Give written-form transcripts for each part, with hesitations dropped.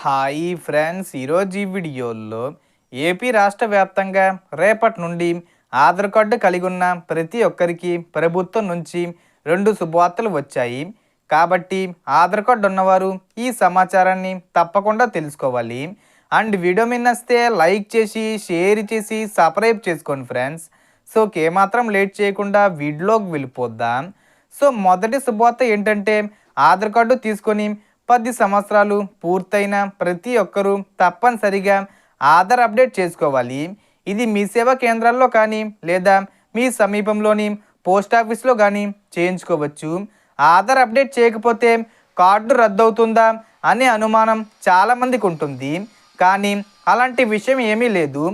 Hi friends, ఈరోజు ఈ వీడియోలో ఏపీ రాష్ట్ర వ్యాప్తంగా రేపటి నుండి ఆధార్ కార్డు కలిగి ఉన్న ప్రతి ఒక్కరికి ప్రభుత్వం నుంచి 2 శుభవార్తలు వచ్చాయి. కాబట్టి ఆధార్ కార్డు ఉన్నవారు ఈ సమాచారాన్ని తప్పకుండా తెలుసుకోవాలి. అండ్ వీడియో మీద నచ్చితే లైక్ చేసి షేర్ చేసి సబ్స్క్రైబ్ చేసుకోండి ఫ్రెండ్స్. సో ఏమాత్రం లేట్ చేయకుండా వీడియోలోకి వెళ్ళిపోద్దాం. సో మొదటి శుభవార్త ఏంటంటే, ఆధార్ కార్డు తీసుకొని 10 సంవత్సరాలు పూర్తయిన ప్రతి ఒక్కరూ తప్పనిసరిగా ఆధార్ అప్డేట్ చేసుకోవాలి. ఇది మీ సేవా కేంద్రాల్లో కానీ లేదా మీ సమీపంలోని పోస్ట్ ఆఫీస్లో కానీ చేయించుకోవచ్చు. ఆధార్ అప్డేట్ చేయకపోతే కార్డు రద్దవుతుందా అనే అనుమానం చాలామందికి ఉంటుంది. కానీ అలాంటి విషయం ఏమీ లేదు.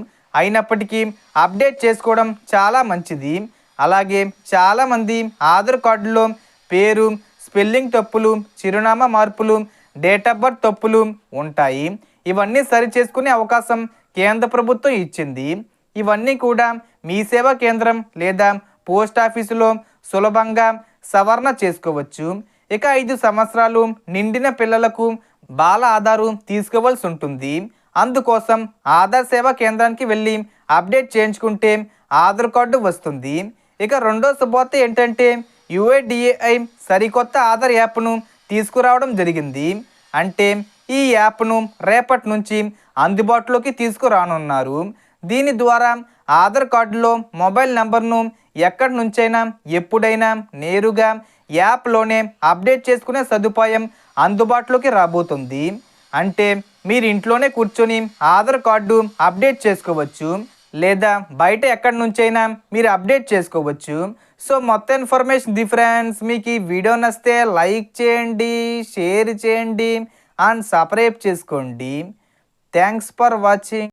అయినప్పటికీ అప్డేట్ చేసుకోవడం చాలా మంచిది. అలాగే చాలామంది ఆధార్ కార్డులో పేరు, స్పెల్లింగ్ తప్పులు, చిరునామా మార్పులు, డేట్ ఆఫ్ బర్త్ తప్పులు ఉంటాయి. ఇవన్నీ సరి చేసుకునే అవకాశం కేంద్ర ప్రభుత్వం ఇచ్చింది. ఇవన్నీ కూడా మీ సేవా కేంద్రం లేదా పోస్ట్ ఆఫీసులో సులభంగా సవరణ చేసుకోవచ్చు. ఇక 5 సంవత్సరాలు నిండిన పిల్లలకు బాల ఆధారు తీసుకోవాల్సి ఉంటుంది. అందుకోసం ఆధార్ సేవా కేంద్రానికి వెళ్ళి అప్డేట్ చేయించుకుంటే ఆధార్ కార్డు వస్తుంది. ఇక రెండో శుభవార్త ఏంటంటే, యుఐడిఏఐ సరికొత్త ఆధార్ యాప్ను తీసుకురావడం జరిగింది. అంటే ఈ యాప్ను రేపటి నుంచి అందుబాటులోకి తీసుకురానున్నారు. దీని ద్వారా ఆధార్ కార్డులో మొబైల్ నెంబర్ను ఎక్కడి నుంచైనా ఎప్పుడైనా నేరుగా యాప్లోనే అప్డేట్ చేసుకునే సదుపాయం అందుబాటులోకి రాబోతుంది. అంటే మీరు ఇంట్లోనే కూర్చొని ఆధార్ కార్డు అప్డేట్ చేసుకోవచ్చు, లేదా బయట ఎక్కడి నుంచైనా మీరు అప్డేట్ చేసుకోవచ్చు. సో మొత్తం ఇన్ఫర్మేషన్ ఫ్రెండ్స్. మీకు ఈ వీడియో నచ్చితే లైక్ చేయండి, షేర్ చేయండి అండ్ సబ్స్క్రైబ్ చేసుకోండి. Thanks for watching.